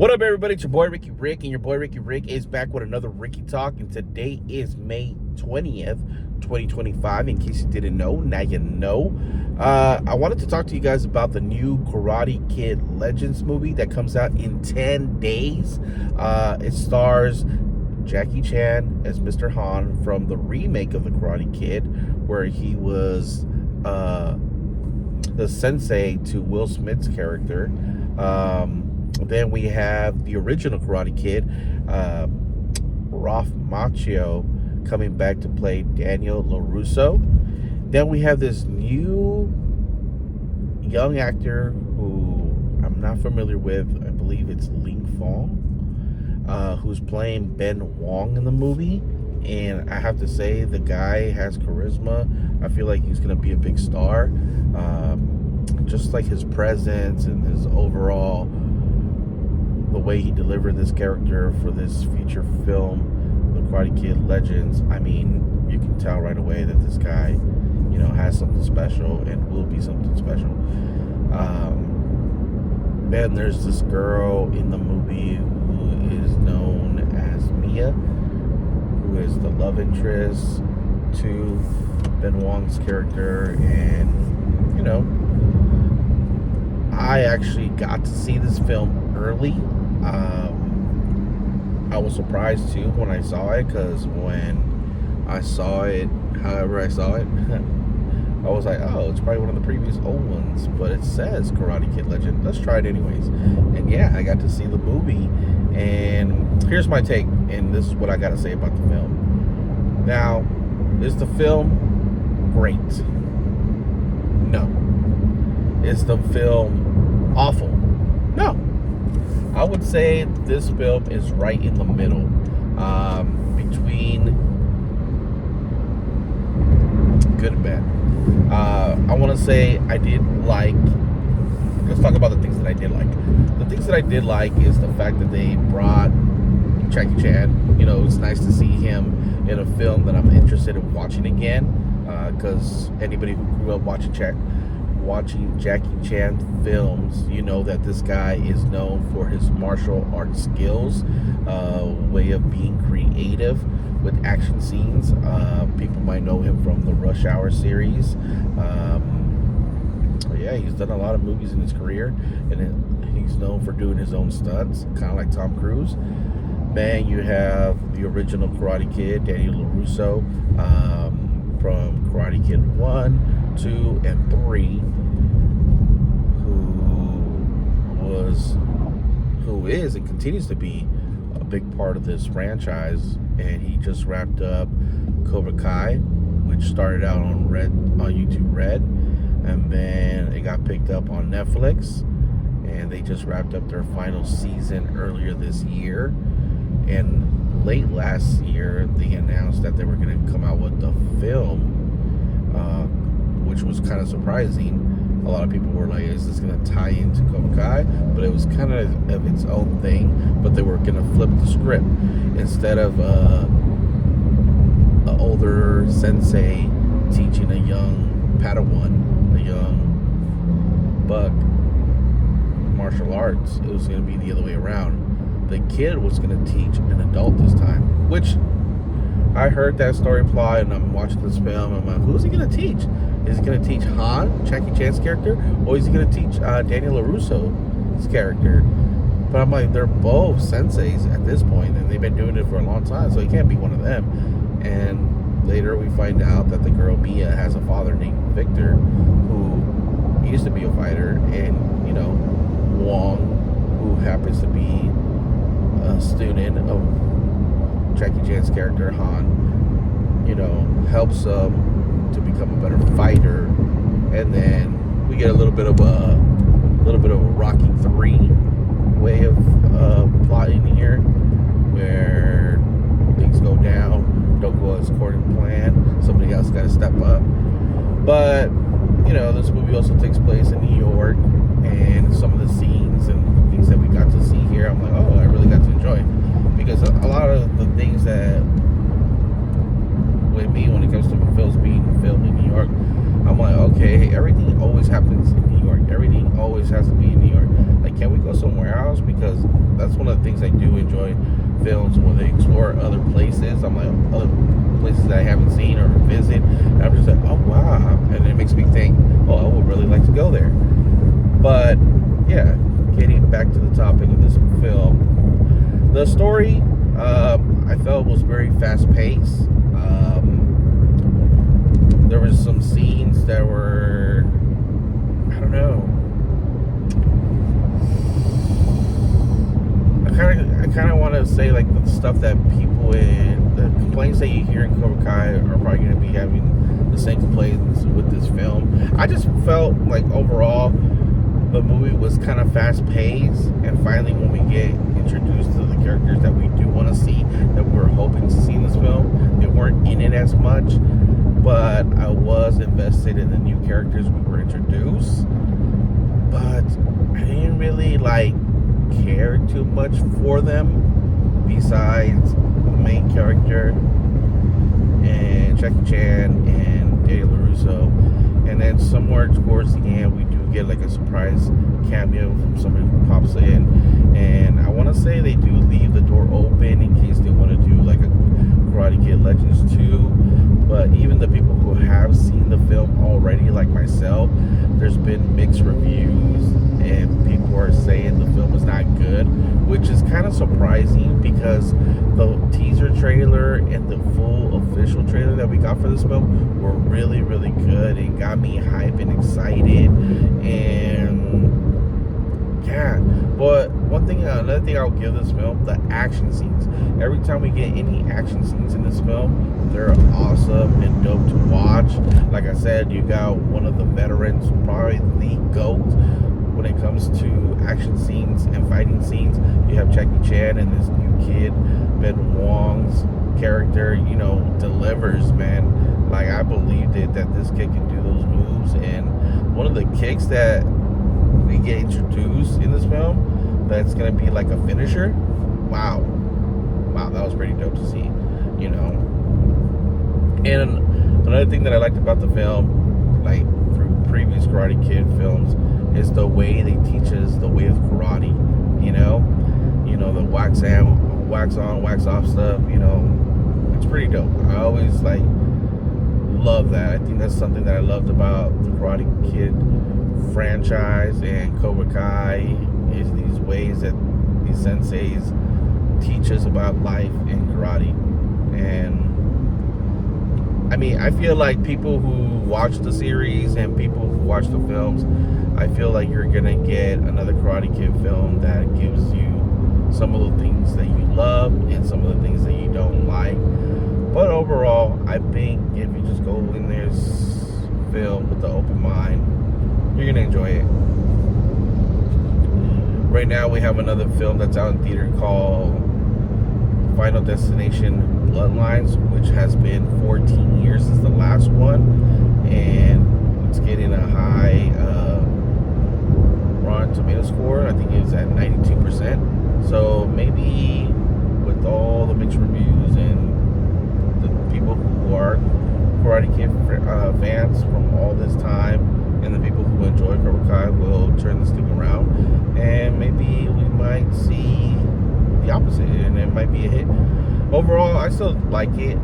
What up, everybody? It's your boy Ricky Rick, and your boy Ricky Rick is back with another Ricky Talk. And today is May 20th, 2025. In case you didn't know, now you know. I wanted to talk to you guys about the new Karate Kid Legends movie that comes out in 10 days. It stars Jackie Chan as Mr. Han from the remake of the Karate Kid, where he was the sensei to Will Smith's character. Then we have the original Karate Kid, Macchio, coming back to play Daniel LaRusso. Then we have this new young actor who I'm not familiar with. I believe it's Li Fong, who's playing Ben Wong in the movie. And I have to say, the guy has charisma. I feel like he's going to be a big star. Just like his presence and his overall, the way he delivered this character for this feature film, The Karate Kid Legends. I mean, you can tell right away that this guy, has something special and will be something special. Then there's this girl in the movie who is known as Mia, who is the love interest to Ben Wong's character. And, I actually got to see this film early. I was surprised too when I saw it, because when I saw it, however I saw it, I was like, oh, it's probably one of the previous old ones, but it says Karate Kid Legend. Let's try it anyways. And yeah, I got to see the movie, and here's my take, and this is what I got to say about the film. Now, is the film great? No. Is the film awful? No. I would say this film is right in the middle, between good and bad. I want to say let's talk about the things that I did like. The things that I did like is the fact that they brought Jackie Chan. It's nice to see him in a film that I'm interested in watching again, because anybody who grew up watching Jackie Chan films, that this guy is known for his martial arts skills, way of being creative with action scenes. People might know him from the Rush Hour series. Yeah, he's done a lot of movies in his career, and he's known for doing his own stunts, kind of like Tom Cruise. Then you have the original Karate Kid, Daniel LaRusso, from Karate Kid 1, 2, and 3, who is and continues to be a big part of this franchise. And he just wrapped up Cobra Kai, which started out on YouTube Red, and then it got picked up on Netflix, and they just wrapped up their final season earlier this year. And late last year, they announced that they were going to come out with the film, which was kind of surprising. A lot of people were like, is this going to tie into Cobra Kai? But it was kind of its own thing. But they were going to flip the script. Instead of an older sensei teaching a young Padawan, a young buck, martial arts, it was going to be the other way around. The kid was going to teach an adult this time, which I heard that story plot, and I'm watching this film, and I'm like, who's he going to teach? Is he going to teach Han, Jackie Chan's character, or is he going to teach Daniel LaRusso's character? But I'm like, they're both senseis at this point, and they've been doing it for a long time, so he can't be one of them. And later we find out that the girl Mia has a father named Victor, who used to be a fighter, and, Wong, who happens to be a student of Jackie Chan's character, Han, helps to become a better fighter. And then we get a little bit of a Rocky 3 way of plotting here, where things go down, don't go as according to plan. Somebody else got to step up. But this movie also takes place in New York, and some of the scenes and things that we got to see here, I'm like, oh, I really got to enjoy, because a lot of the things that with me when it comes to films being filmed in New York, like, okay, everything always happens in New York. Everything always has to be in New York. Like, can we go somewhere because that's one of the things I do enjoy films when they explore other places. I'm like, other places that I haven't seen or visit, and I'm just like, oh wow, and it makes me think, oh, I would really like to go there. But yeah, getting back to the topic of this film, the story, I felt was very fast paced. There was some scenes that were, I don't know, I kind of want to say like the stuff that people in the complaints that you hear in Cobra Kai are probably going to be having the same complaints with this film. I just felt like overall the movie was kind of fast paced, and finally when we get introduced to the characters that we do want to see, that we were hoping to see in this film, they weren't in it as much, but I was invested in the new characters we were introduced, but I didn't really like care too much for them besides the main character and Jackie Chan and LaRusso. And then somewhere towards the end we do get like a surprise cameo from somebody who pops in, and I want to say they do leave the door open in case they want to do like a Karate Kid Legends 2. But even the people who have seen the film already, like myself, there's been mixed reviews and people are saying the film is not good, which is kind of surprising because the teaser trailer and the full official trailer that we got for this film were really, really good and got me hyped and excited. And yeah, but another thing I'll give this film, the action scenes. Every time we get any action scenes in this film, they're awesome and dope to watch. Like I said, you got one of the veterans, probably the GOAT when it comes to action scenes and fighting scenes. You have Jackie Chan and this new kid, Wong's character, delivers, man. Like, I believed it that this kid can do those moves, and one of the kicks that we get introduced in this film that's gonna be like a finisher. Wow, that was pretty dope to see, And another thing that I liked about the film, like through previous Karate Kid films, is the way they teach us the way of karate. The wax on, wax off stuff. It's pretty dope. I always love that. I think that's something that I loved about the Karate Kid franchise and Cobra Kai, is these ways that these senseis teach us about life and karate. And I mean, I feel like people who watch the series and people who watch the films, I feel like you're gonna get another Karate Kid film that gives you some of the things that you love and some of the things that you don't like. But overall, I think if you just go in this film with the open mind, you're gonna enjoy it. Right now we have another film that's out in theater called Final Destination Bloodlines, which has been 14 years since the last one, and it's getting a high Rotten Tomato score. I think it's at 92%. So maybe with all the mixed reviews and the people who are Karate Kid fans from all this time, and the people who enjoy Cobra Kai will turn this thing around, and maybe we might see the opposite, and it might be a hit. Overall, I still like it.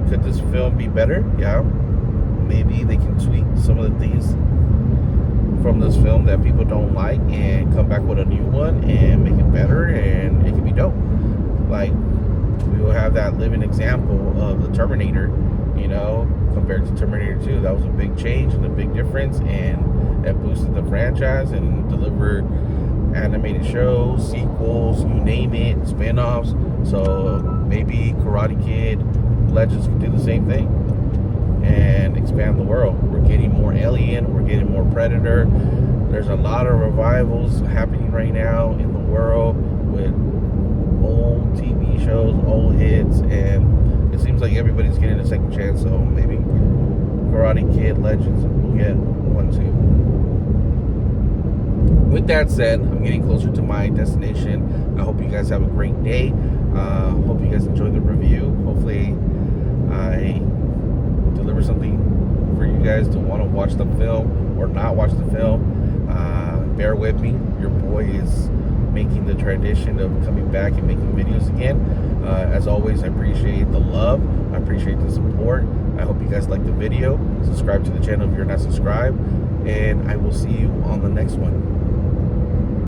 Could this film be better? Yeah. Maybe they can tweak some of the things from this film that people don't like and come back with a new one and make it better, and it can be dope. Like, we will have that living example of the Terminator, compared to Terminator 2. That was a big change and a big difference, and it boosted the franchise and delivered animated shows, sequels, you name it, spin-offs. So maybe Karate Kid Legends can do the same thing and expand the world. We're getting more Alien, we're getting more Predator. There's a lot of revivals happening right now in the world with old TV shows, old hits, and it seems like everybody's getting a second chance. So maybe Karate Kid Legends will get one too. With that said, I'm getting closer to my destination. I hope you guys have a great day. Hope you guys enjoy the review. Hopefully I deliver something for you guys to want to watch the film or not watch the film. Bear with me. Your boy is making the tradition of coming back and making videos again. As always, I appreciate the love. I appreciate the support. I hope you guys like the video. Subscribe to the channel if you're not subscribed. And I will see you on the next one.